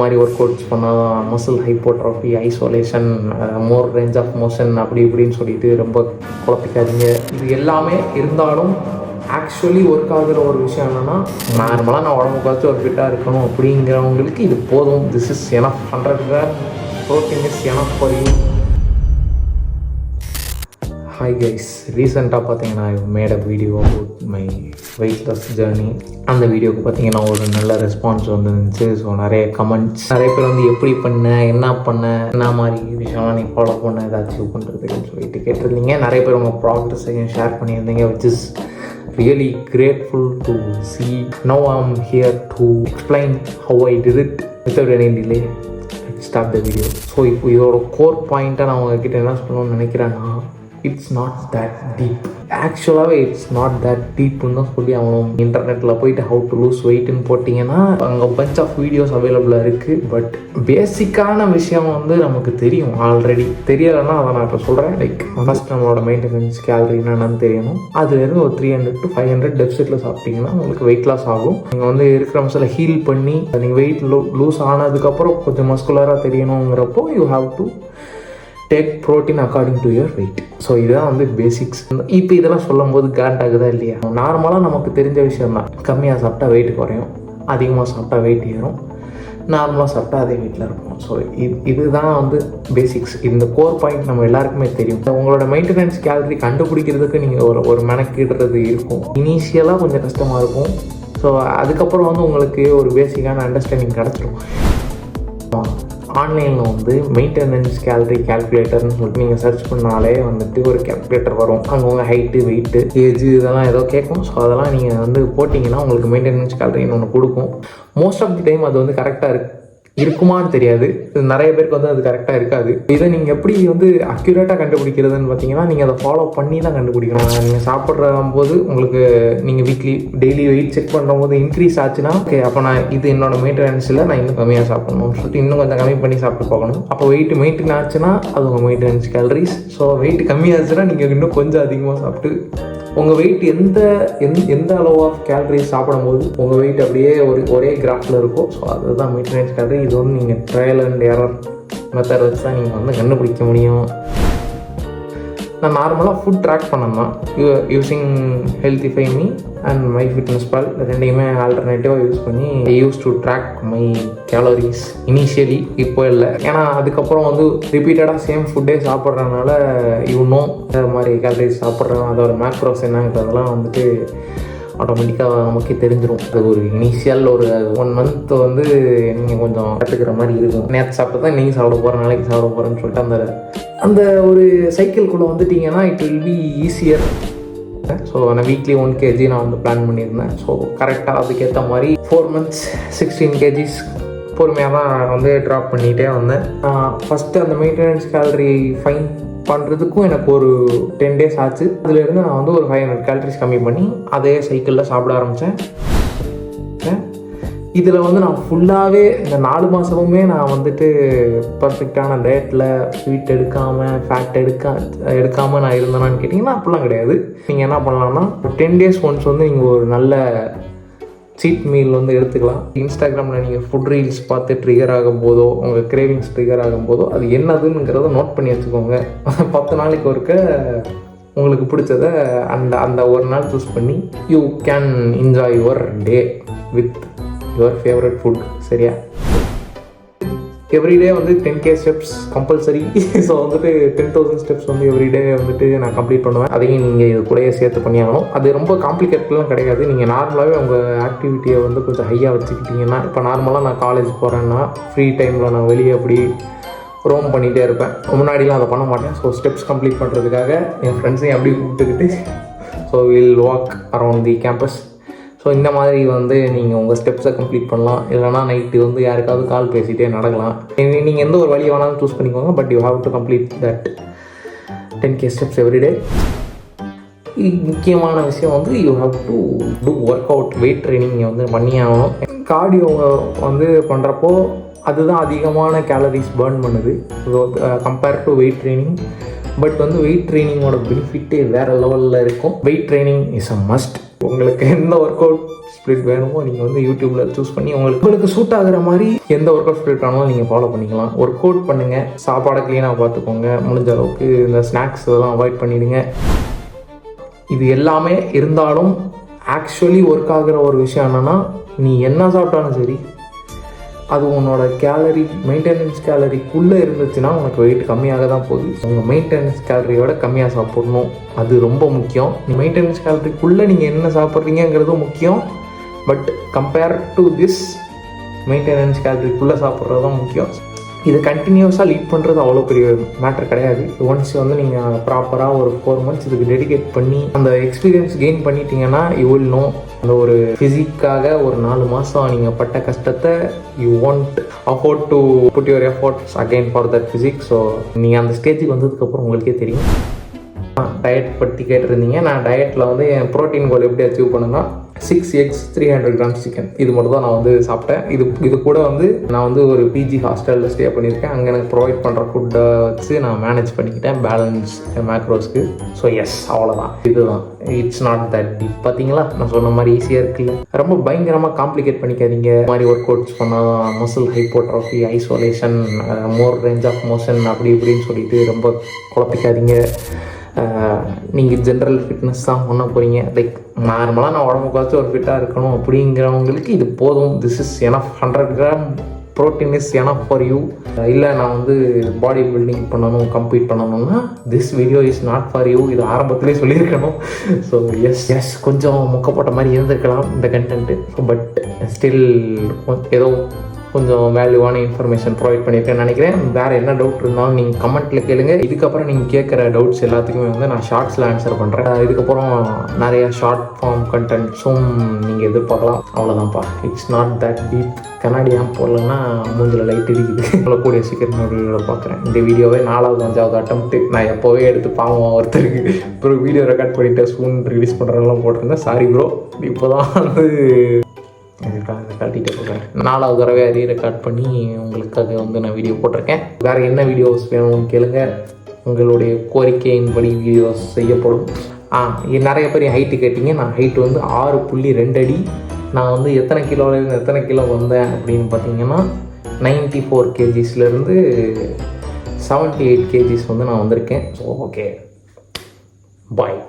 மாதிரி workouts பண்ணால் muscle hypertrophy, isolation, more range of motion அப்படி இப்படின்னு சொல்லிட்டு ரொம்ப குழப்பிக்காதீங்க. இது எல்லாமே இருந்தாலும் ஆக்சுவலி ஒர்க் ஆகுற ஒரு விஷயம் என்னென்னா, நார்மலாக நான் உடம்பு பார்த்து ஒரு ஃபிட்டாக இருக்கணும் அப்படிங்கிறவங்களுக்கு இது போதும். This is enough. 100 gram protein is enough for you. Hi guys, ரீசெண்டாக பார்த்தீங்கன்னா I made a video about my weight loss journey. அந்த வீடியோவுக்கு பார்த்தீங்கன்னா ஒரு நல்ல ரெஸ்பான்ஸ் வந்துருந்துச்சு. ஸோ நிறைய கமெண்ட்ஸ், நிறைய பேர் வந்து எப்படி பண்ண, என்ன மாதிரி விஷயம்லாம் நீ ஃபாலோ பண்ண, இதை அச்சீவ் பண்ணுறதுக்குன்னு சொல்லிட்டு கேட்டிருந்தீங்க. நிறைய பேர் உங்கள் ப்ராக்ரஸையும் ஷேர் பண்ணியிருந்தீங்க, which is really grateful to see. Now I'm here to explain how I did it without any delay. Let's start the video. So இப்போ இதோட கோர் பாயிண்ட்டாக நான் உங்ககிட்ட என்ன சொல்லணும்னு நினைக்கிறேன்னா, இட்ஸ் நாட் தட் டீப். ஆக்சுவலாகவே இட்ஸ் நாட் தட் டீப்னு தான் சொல்லி அவன் இன்டர்நெட்டில் போயிட்டு ஹவு டு லூஸ் வெயிட்னு போட்டிங்கன்னா அங்கே பஞ்ச் ஆஃப் வீடியோஸ் அவைலபிளாக இருக்குது. பட் பேசிக்கான விஷயம் வந்து நமக்கு தெரியும். ஆல்ரெடி தெரியலைன்னா அதை நான் இப்போ சொல்கிறேன். லைக் ஃபஸ்ட் நம்மளோட மெயின்டெனன்ஸ் கேலரி என்னென்னு தெரியணும். அதுலேருந்து ஒரு 300 to 500 டெபிசிட்டில் சாப்பிட்டிங்கன்னா உங்களுக்கு வெயிட் லாஸ் ஆகும். நீங்கள் வந்து இருக்கிற மசில் ஹீல் பண்ணி நீங்கள் வெயிட் லூஸ் ஆனதுக்கப்புறம் கொஞ்சம் மஸ்குலராக தெரியணுங்கிறப்போ you have to take protein according to your weight. So இதுதான் வந்து பேசிக்ஸ். இப்போ இதெல்லாம் சொல்லும் போது காண்ட் ஆகுதா இல்லையா? நார்மலாக நமக்கு தெரிஞ்ச விஷயம் தான். கம்மியாக சாப்பிட்டா வெயிட் குறையும், அதிகமாக சாப்பிட்டா வெயிட் ஏறும், நார்மலாக சாப்பிட்டா அதே வீட்டில் இருக்கும். ஸோ இதுதான் வந்து பேசிக்ஸ். இந்த கோர் பாயிண்ட் நம்ம எல்லாருக்குமே தெரியும். உங்களோட மெயின்டெனன்ஸ் கேலரி கண்டுபிடிக்கிறதுக்கு நீங்கள் ஒரு மெனக்கிடுறது இருக்கும். இனிஷியலாக கொஞ்சம் கஷ்டமாக இருக்கும். ஸோ அதுக்கப்புறம் வந்து உங்களுக்கு ஒரு பேசிக்கான அண்டர்ஸ்டாண்டிங் கிடச்சிரும். ஆன்லைனில் வந்து மெயின்டெனன்ஸ் கேலரி கேல்குலேட்டர்னு சொல்லிட்டு நீங்கள் சர்ச் பண்ணாலே வந்துட்டு ஒரு கேல்குலேட்டர் வரும். அங்கே உங்கள் ஹைட்டு, வெயிட்டு, ஏஜ் இதெல்லாம் ஏதோ கேட்கும். ஸோ அதெல்லாம் நீங்கள் வந்து போட்டிங்கன்னா உங்களுக்கு மெயின்டெனன்ஸ் கேலரின்னு ஒன்று கொடுக்கும். மோஸ்ட் ஆஃப் தி டைம் அது வந்து கரெக்டாக இருக்குமான்னு தெரியாது. நிறைய பேருக்கு வந்து அது கரெக்டாக இருக்காது. இதை நீங்கள் எப்படி வந்து அக்யூரேட்டாக கண்டுபிடிக்கிறதுன்னு பார்த்தீங்கன்னா, நீங்கள் அதை ஃபாலோ பண்ணி தான் கண்டுபிடிக்கணும். நீங்கள் சாப்பிட்ற போது உங்களுக்கு நீங்கள் வீக்லி டெய்லி வெயிட் செக் பண்ணுற போது இன்க்ரீஸ் ஆச்சுன்னா, ஓகே அப்போ நான் இது என்னோட மெயின்டெனன்ஸில் நான் இன்னும் கம்மியாக சாப்பிடணும்னு சொல்லிட்டு இன்னும் கொஞ்சம் கம்மி பண்ணி சாப்பிட்டு போகணும். அப்போ வெயிட் மெயின்டைன் ஆச்சுன்னா அது உங்கள் மெயின்டெனன்ஸ் கேலரிஸ். ஸோ வெயிட் கம்மியாச்சுன்னா நீங்கள் இன்னும் கொஞ்சம் அதிகமாக சாப்பிட்டு உங்கள் வெயிட் எந்த அளவு ஆஃப் கேலரிஸ் சாப்பிடும்போது உங்கள் வெயிட் அப்படியே ஒரே கிராஃபில் இருக்கும். ஸோ அதுதான் மெயின்டெனன்ஸ் கேலரி. இது வந்து நீங்கள் ட்ரையல் அண்ட் எரர் மெத்தட் வச்சு தான் நீங்கள் வந்து கண்டுபிடிக்க முடியும். நான் நார்மலாக ஃபுட் ட்ராக் பண்ணேன்னா using HealthifyMe and MyFitnessPal ரெண்டையுமே ஆல்டர்னேட்டிவாக யூஸ் பண்ணி I use to track my calories initially. இப்போ இல்லை, ஏன்னா அதுக்கப்புறம் வந்து ரிப்பீட்டடாக சேம் ஃபுட்டே சாப்பிட்றதுனால இன்னும் இந்த மாதிரி கேலரிஸ் சாப்பிட்றோம், அதோட மேக்ரோஸ் என்னங்கிறதெல்லாம் வந்துட்டு ஆட்டோமேட்டிக்காக நமக்கே தெரிஞ்சிடும். அது ஒரு இனிஷியல் ஒரு 1 month வந்து நீங்கள் கொஞ்சம் கற்றுக்கிற மாதிரி இருக்கும். நேற்று சாப்பிட்டு தான் நீங்கள் சாப்பிட போகிறேன், நாளைக்கு சாப்பிட போகிறேன்னு சொல்லிட்டு அந்த ஒரு சைக்கிள்குள்ளே வந்துட்டிங்கன்னா it will be easier. So நான் வீக்லி 1 kg நான் வந்து பிளான் பண்ணியிருந்தேன். ஸோ கரெக்டாக அதுக்கேற்ற மாதிரி 4 months 16 kgs பொறுமையாக தான் நான் வந்து ட்ராப் பண்ணிகிட்டே வந்தேன். ஃபஸ்ட்டு அந்த மெயின்டெனன்ஸ் கேலரி ஃபைன் பண்ணுறதுக்கும் எனக்கு ஒரு 10 days ஆச்சு. அதுலேருந்து நான் வந்து ஒரு 500 கேலரிஸ் கம்மி பண்ணி அதே சைக்கிளில் சாப்பிட ஆரம்பித்தேன். இதில் வந்து நான் ஃபுல்லாகவே இந்த 4 மாதமுமே நான் வந்துட்டு பர்ஃபெக்டான டயட்டில் ஸ்வீட் எடுக்காமல் ஃபேட் எடுக்காமல் நான் இருந்தேனான்னு கேட்டிங்கன்னா அப்படிலாம் கிடையாது. நீங்கள் என்ன பண்ணலாம்னா 10 days ஒன்ஸ் வந்து நீங்கள் ஒரு நல்ல சீட் மீல் வந்து எடுத்துக்கலாம். இன்ஸ்டாகிராமில் நீங்கள் ஃபுட் ரீல்ஸ் பார்த்து ட்ரிகர் ஆகும் போதோ, உங்கள் கிரேவிங்ஸ் ட்ரிகர் ஆகும் போதோ அது என்னதுங்கிறத நோட் பண்ணி வச்சுக்கோங்க. 10 நாளைக்கு ஒருக்க உங்களுக்கு பிடிச்சத அந்த ஒரு நாள் சூஸ் பண்ணி you can enjoy your day with your favourite food. சரியா? எவ்ரிடே வந்து 10K ஸ்டெப்ஸ் கம்பல்சரி. ஸோ வந்துட்டு 10,000 ஸ்டெப்ஸ் வந்து எவ்ரிடே வந்துட்டு நான் கம்ப்ளீட் பண்ணுவேன். அதையும் நீங்கள் இது கூடயே சேர்த்து பண்ணியாகணும். அது ரொம்ப காம்ப்ளிகேட்லாம் கிடையாது. நீங்கள் நார்மலாகவே உங்கள் ஆக்டிவிட்டியை வந்து கொஞ்சம் ஹையாக வச்சுக்கிட்டிங்கன்னா, இப்போ நார்மலாக நான் காலேஜ் போகிறேன்னா ஃப்ரீ டைமில் நான் வெளியே அப்படி ரோம் பண்ணிகிட்டே இருப்பேன். முன்னாடிலாம் அதை பண்ண மாட்டேன். ஸோ ஸ்டெப்ஸ் கம்ப்ளீட் பண்ணுறதுக்காக என் ஃப்ரெண்ட்ஸையும் அப்படி கூப்பிட்டுக்கிட்டு so will walk around the campus. So இந்த மாதிரி வந்து நீங்கள் உங்கள் ஸ்டெப்ஸை கம்ப்ளீட் பண்ணலாம். இல்லைனா நைட்டு வந்து யாருக்காவது கால் பேசிகிட்டே நடக்கலாம். நீங்கள் எந்த ஒரு வழியை வேணாலும் சூஸ் பண்ணிக்கோங்க. But you have to complete that 10K steps everyday. முக்கியமான விஷயம் வந்து you have to do work out. Weight training வந்து பண்ணி ஆகணும். கார்டியோ வந்து பண்ணுறப்போ அதுதான் அதிகமான கேலரிஸ் பர்ன் பண்ணுது compare to weight training. But வந்து வெயிட் ட்ரைனிங்கோட பெனிஃபிட்டே வேறு லெவலில் இருக்கும். Weight training is a must. உங்களுக்கு எந்த ஒர்க் அவுட் ஸ்ப்ளிட் வேணுமோ நீங்கள் வந்து யூடியூப்பில் சூஸ் பண்ணி உங்களுக்கு சூட் ஆகுற மாதிரி எந்த ஒர்க் அவுட் ஸ்ப்ளிட் ஆனாலும் நீங்கள் ஃபாலோ பண்ணிக்கலாம். ஒர்க் அவுட் பண்ணுங்கள், சாப்பாடை க்ளீனாக பார்த்துக்கோங்க, முடிஞ்ச அளவுக்கு இந்த ஸ்நாக்ஸ் இதெல்லாம் அவாய்ட் பண்ணிவிடுங்க. இது எல்லாமே இருந்தாலும் ஆக்சுவலி ஒர்க் ஆகிற ஒரு விஷயம் என்னென்னா, நீ என்ன சாப்பிட்டாலும் சரி அது உன்னோட கேலரி மெயின்டெனன்ஸ் கேலரிக்குள்ளே இருந்துச்சுன்னா உனக்கு வெயிட் கம்மியாக தான் போகுது. உங்கள் மெயின்டெனன்ஸ் கேலரியோட கம்மியாக சாப்பிடணும், அது ரொம்ப முக்கியம். மெயின்டெனன்ஸ் கேலரிக்குள்ளே நீங்கள் என்ன சாப்பிட்றீங்கிறதும் முக்கியம். But compare to this maintenance கேலரிக்குள்ளே சாப்பிட்றது தான் முக்கியம். இது கண்டினியூஸாக லீட் பண்ணுறது அவ்வளோ பெரிய மேட்டர் கிடையாது. ஒன்ஸ் வந்து நீங்கள் ப்ராப்பராக ஒரு 4 months இதுக்கு டெடிகேட் பண்ணி அந்த எக்ஸ்பீரியன்ஸ் கெயின் பண்ணிட்டீங்கன்னா யூ வில் நோ. அந்த ஒரு ஃபிசிக்காக ஒரு 4 மாதம் நீங்கள் பட்ட கஷ்டத்தை you want afford to put your efforts again for that physique. So நீங்கள் அந்த ஸ்டேஜுக்கு வந்ததுக்கப்புறம் உங்களுக்கே தெரியும். டயட் பற்றி கேட்டிருந்தீங்க. நான் டயட்டில் வந்து என் ப்ரோட்டீன் கோல் எப்படி அச்சீவ் பண்ணுன்னா 6 eggs 300 grams சிக்கன், இது மட்டும் தான் நான் வந்து சாப்பிட்டேன். இது கூட வந்து நான் வந்து ஒரு பிஜி ஹாஸ்டலில் ஸ்டே பண்ணியிருக்கேன். அங்கே எனக்கு ப்ரொவைட் பண்ணுற ஃபுட்டை வச்சு நான் மேனேஜ் பண்ணிக்கிட்டேன் பேலன்ஸ் மேக்ரோஸ்க்கு. ஸோ எஸ், அவ்வளோதான். இதுதான், இட்ஸ் நாட் தட் டீப். பார்த்தீங்களா, நான் சொன்ன மாதிரி ஈஸியாக இருக்குல்ல. ரொம்ப பயங்கரமாக காம்ப்ளிகேட் பண்ணிக்காதீங்க. இந்த மாதிரி ஒர்க் அவுட்ஸ் பண்ணால் muscle hypertrophy, isolation, more range of motion அப்படி இப்படின்னு சொல்லிட்டு ரொம்ப குழப்பிக்காதீங்க. நீங்கள் ஜென்ரல் ஃபிட்னஸ் தான் பண்ண போகிறீங்க. லைக் நார்மலாக நான் உடம்புக்காச்சும் ஒரு ஃபிட்டாக இருக்கணும் அப்படிங்கிறவங்களுக்கு இது போதும். This is enough. 100 gram protein is enough for you. இல்லை நான் வந்து பாடி பில்டிங் பண்ணணும், கம்ப்ளீட் பண்ணணும்னா this video is not for you. இது ஆரம்பத்திலே சொல்லியிருக்கணும். ஸோ எஸ் கொஞ்சம் முக்கப்பட்ட மாதிரி இருந்திருக்கலாம் இந்த கண்டென்ட்டு. பட் ஸ்டில் ஏதோ கொஞ்சம் வேல்யூவான இன்ஃபர்மேஷன் ப்ரொவைட் பண்ணியிருக்கேன்னு நினைக்கிறேன். வேறு என்ன டவுட் இருந்தாலும் நீங்கள் கமெண்ட்டில் கேளுங்க. இதுக்கப்புறம் நீங்கள் கேட்குற டவுட்ஸ் எல்லாத்துக்குமே வந்து நான் ஷார்ட்ஸில் ஆன்சர் பண்ணுறேன். இதுக்கப்புறம் நிறைய ஷார்ட் ஃபார்ம் கண்டென்ட்ஸும் நீங்கள் எதிர்பார்க்கலாம். அவ்வளோதான்ப்பா, இட்ஸ் நாட் தட் டீப். கண்ணாடி ஏன் போடலன்னா மூஞ்சில் லைட் இருக்குது. சொல்லக்கூடிய சீக்கிரம் வீடியோவில் பார்க்குறேன். இந்த வீடியோவே 4வது 5வது அட்டம்ப்ட்டு. நான் எப்போவே எடுத்து பாவம் ஒருத்தருக்கு அப்புறம் வீடியோ ரெக்கார்ட் பண்ணிவிட்டு ஸ்பூன் ரிலீஸ் பண்ணுறதெல்லாம் போட்டிருந்தேன். சாரி ப்ரோ, இப்போ தான் வந்து காட்டிகிட்டே போகிறேன். 4வது தடவை அதே ரெக்கார்ட் பண்ணி உங்களுக்காக வந்து நான் வீடியோ போட்டிருக்கேன். வேறு என்ன வீடியோஸ் வேணும்னு கேளுங்க, உங்களுடைய கோரிக்கையின்படி வீடியோஸ் செய்யப்படும். நிறைய பேர் ஹைட்டு கேட்டிங்க. நான் ஹைட்டு வந்து 6.2 அடி. நான் வந்து எத்தனை கிலோலேருந்து எத்தனை கிலோ வந்தேன் அப்படின்னு பார்த்தீங்கன்னா 94 kgsலேருந்து 78 kgs வந்து நான் வந்திருக்கேன். ஸோ ஓகே, பாய்.